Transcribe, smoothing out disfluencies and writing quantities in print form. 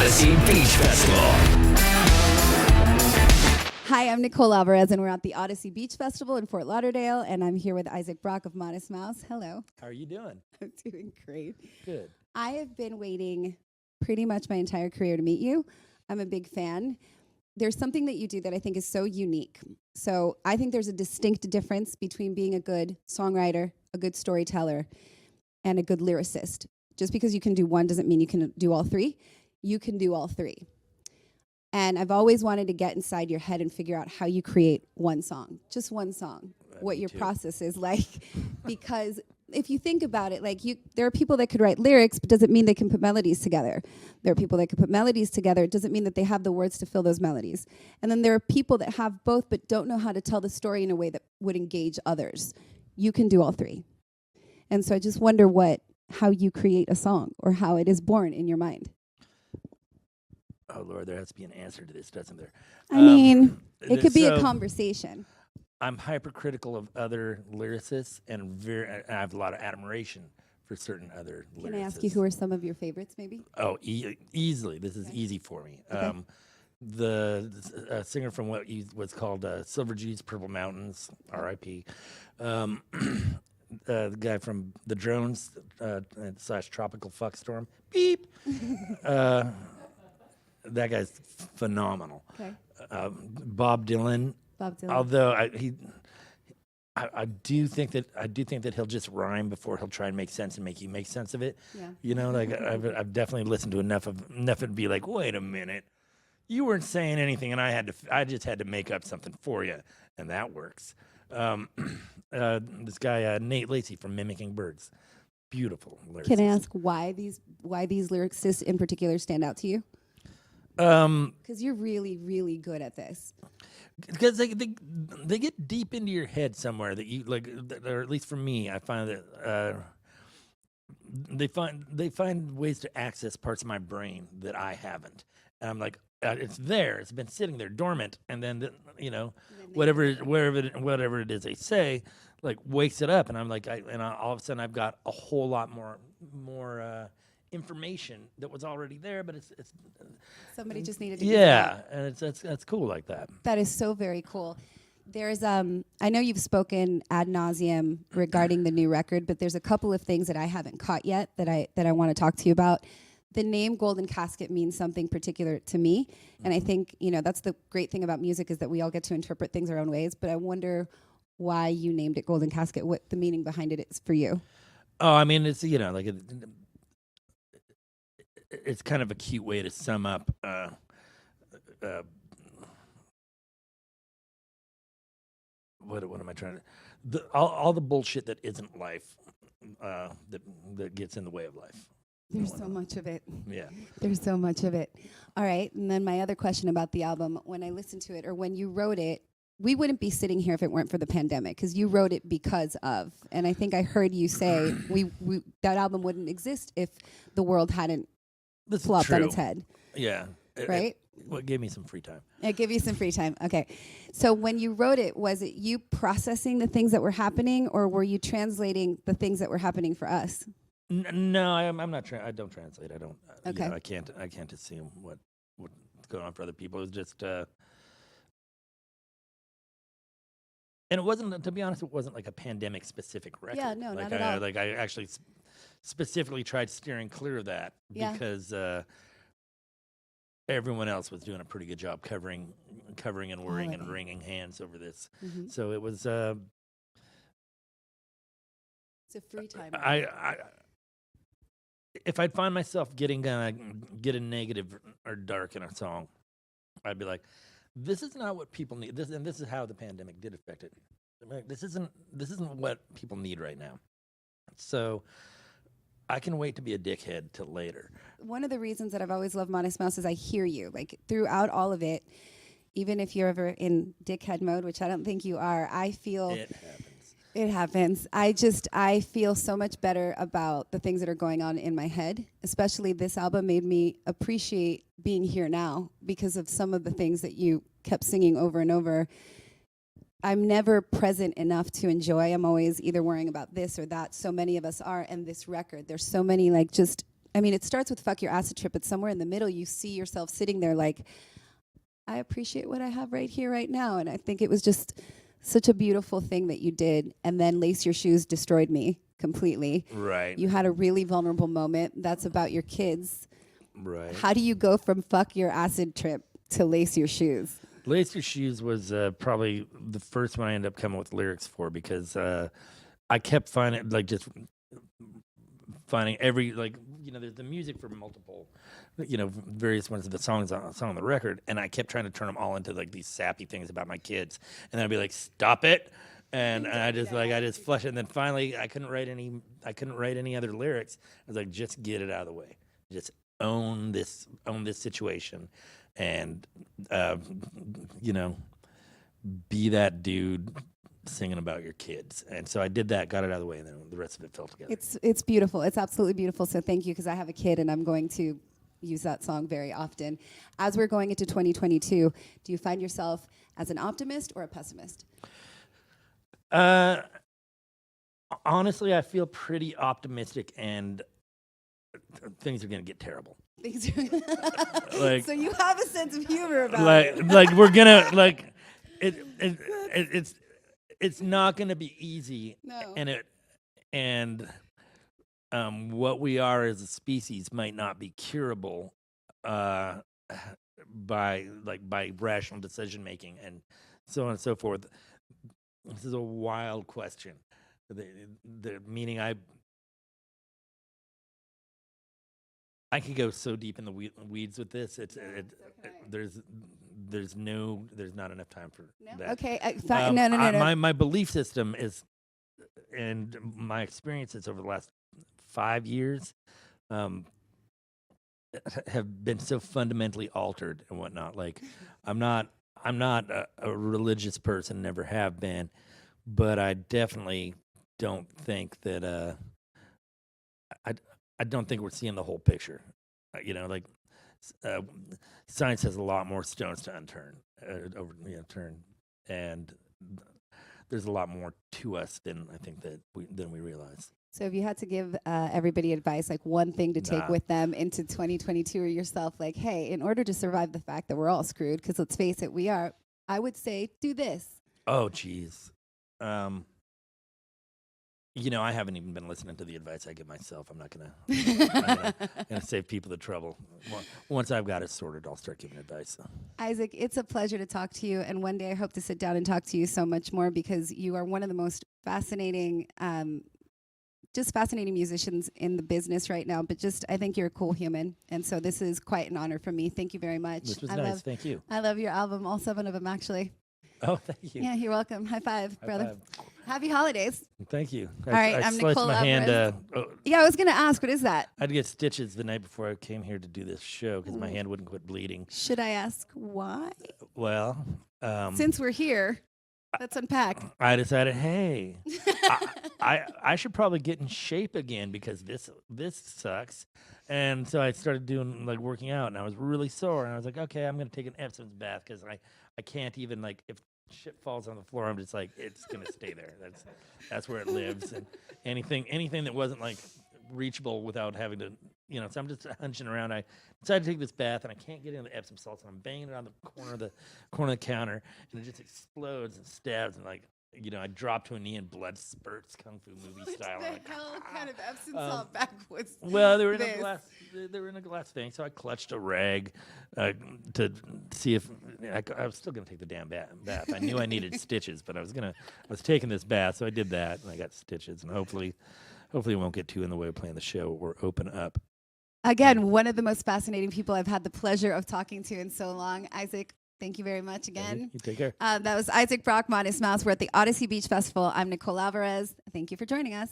Audacy Beach Festival. Hi, I'm Nicole Alvarez, and we're at the Audacy Beach Festival in Fort Lauderdale, and I'm here with Isaac Brock of Modest Mouse. Hello. How are you doing? I'm doing great. Good. I have been waiting pretty much my entire career to meet you. I'm a big fan. There's something that you do that I think is so unique. So I think there's a distinct difference between being a good songwriter, a good storyteller, and a good lyricist. Just because you can do one doesn't mean you can do all three. You can do all three. And I've always wanted to get inside your head and figure out how you create one song, just one song, what your process is like. Because if you think about it, there are people that could write lyrics, but doesn't mean they can put melodies together. There are people that could put melodies together. It doesn't mean that they have the words to fill those melodies. And then there are people that have both, but don't know how to tell the story in a way that would engage others. You can do all three. And so I just wonder how you create a song or how it is born in your mind. Oh, Lord, there has to be an answer to this, doesn't there? I mean, it could be a conversation. I'm hypercritical of other lyricists, and I have a lot of admiration for certain other lyricists. Can I ask you who are some of your favorites, maybe? Oh, easily. This is easy for me. Okay. The singer from what was called Silver G's Purple Mountains, R.I.P., the guy from The Drones / Tropical Fuckstorm, beep. That guy's phenomenal. Okay. Bob Dylan. Although I do think that he'll just rhyme before he'll try and make sense and make you make sense of it. Yeah. You know, like I've definitely listened to enough to be like, wait a minute, you weren't saying anything, and I just had to make up something for you, and that works. This guy Nate Lacey from Mimicking Birds, beautiful lyricist. Can I ask why these lyricists in particular stand out to you? Because you're really, really good at this. Because they get deep into your head somewhere that you like, or at least for me, I find that they find ways to access parts of my brain that I haven't. And I'm like, it's there. It's been sitting there dormant, and then whatever it is they say, like wakes it up, and I'm like, all of a sudden I've got a whole lot more information that was already there, but it's somebody just needed to and it's cool like that. That is so very cool. There's I know you've spoken ad nauseum regarding the new record, but there's a couple of things that I haven't caught yet that I want to talk to you about. The name Golden Casket means something particular to me, and I think that's the great thing about music is that we all get to interpret things our own ways, but I wonder why you named it Golden Casket, what the meaning behind it is for you. Oh, I mean, it's it's kind of a cute way to sum up what am I trying to all the bullshit that isn't life that gets in the way of life. There's so much of it. Yeah. There's so much of it. All right, and then my other question about the album, when I listened to it or when you wrote it, we wouldn't be sitting here if it weren't for the pandemic, because you wrote it because of, and I think I heard you say that album wouldn't exist if the world hadn't flopped on its head. Yeah. Right? It gave me some free time. It gave you some free time. Okay. So when you wrote it, was it you processing the things that were happening, or were you translating the things that were happening for us? No, I'm not. I don't translate. I don't. Okay. I can't assume what's going on for other people. It was just. And it wasn't, to be honest, it wasn't like a pandemic specific record. Yeah, no, not at all. Like I actually specifically tried steering clear of that because everyone else was doing a pretty good job covering and worrying and wringing hands over this. Mm-hmm. So it was. It's a free time. If I'd find myself get a negative or dark in a song, I'd be like, this is not what people need. This is how the pandemic did affect it. This isn't what people need right now. So I can wait to be a dickhead till later. One of the reasons that I've always loved Modest Mouse is I hear you. Like throughout all of it, even if you're ever in dickhead mode, which I don't think you are, I feel it happens. I feel so much better about the things that are going on in my head. Especially this album made me appreciate being here now because of some of the things that you kept singing over and over. I'm never present enough to enjoy. I'm always either worrying about this or that. So many of us are, and this record, there's so many like just I mean, it starts with fuck your acid trip, but somewhere in the middle, you see yourself sitting there like, I appreciate what I have right here, right now. And I think it was just such a beautiful thing that you did. And then Lace Your Shoes destroyed me completely. Right. You had a really vulnerable moment. That's about your kids. Right. How do you go from fuck your acid trip to Lace Your Shoes? Lace Your Shoes was probably the first one I ended up coming with lyrics for, because I kept finding, like, just finding every, like, you know, there's the music for multiple, you know, various ones of the songs on the record, and I kept trying to turn them all into like these sappy things about my kids, and then I'd be like, stop it, and I just flush it, and then finally I couldn't write any other lyrics. I was like, just get it out of the way, just own this situation, and you know, be that dude singing about your kids. And so I did that, got it out of the way, and then the rest of it fell together. It's beautiful. It's absolutely beautiful. So thank you, because I have a kid and I'm going to use that song very often. As we're going into 2022, do you find yourself as an optimist or a pessimist? Honestly, I feel pretty optimistic, and things are going to get terrible. Like, so you have a sense of humor about it. Like we're gonna, like, it's not gonna be easy. No. And what we are as a species might not be curable by rational decision making and so on and so forth. This is a wild question. The meaning I could go so deep in the weeds with this. There's not enough time for that. Okay, no. My belief system is, and my experiences over the last 5 years, have been so fundamentally altered and whatnot. Like, I'm not a religious person, never have been, but I definitely don't think that I don't think we're seeing the whole picture. You know, like, science has a lot more stones to turn, and there's a lot more to us than I think that we realize. So if you had to give everybody advice, like one thing to take with them into 2022 or yourself, like, hey, in order to survive the fact that we're all screwed, because let's face it, we are, I would say do this. Oh, geez. You know, I haven't even been listening to the advice I give myself. I'm not gonna save people the trouble. Once I've got it sorted, I'll start giving advice. So. Isaac, it's a pleasure to talk to you, and one day I hope to sit down and talk to you so much more, because you are one of the most fascinating, just fascinating musicians in the business right now. But just, I think you're a cool human, and so this is quite an honor for me. Thank you very much. This was nice. Thank you. I love your album, all 7 of them, actually. Oh, thank you. Yeah, you're welcome. High five, brother. Five. Happy holidays. Thank you. All right, I'm Nicole Alvarez. Yeah, I was going to ask, what is that? I had to get stitches the night before I came here to do this show because my hand wouldn't quit bleeding. Should I ask why? Well, since we're here, let's unpack. I decided, hey, I should probably get in shape again because this sucks. And so I started doing, like, working out, and I was really sore. And I was like, okay, I'm going to take an Epsom's bath because I can't even, like, if shit falls on the floor, I'm just like, it's gonna stay there. That's where it lives. And anything that wasn't, like, reachable without having to, you know. So I'm just hunching around. I decided to take this bath, and I can't get in the Epsom salts, and I'm banging it on the corner of the counter, and it just explodes and stabs, and, like, you know, I drop to a knee and blood spurts, kung fu movie style. What the hell kind of Epsom salt backwards? Well, they were in a glass. They were in a glass thing, so I clutched a rag to see if I was still gonna take the damn bath. I knew I needed stitches, but I was taking this bath, so I did that, and I got stitches, and hopefully it won't get too in the way of playing the show or open up. Again, one of the most fascinating people I've had the pleasure of talking to in so long, Isaac. Thank you very much again. You take care. That was Isaac Brock, Modest Mouse. We're at the Audacy Beach Festival. I'm Nicole Alvarez. Thank you for joining us.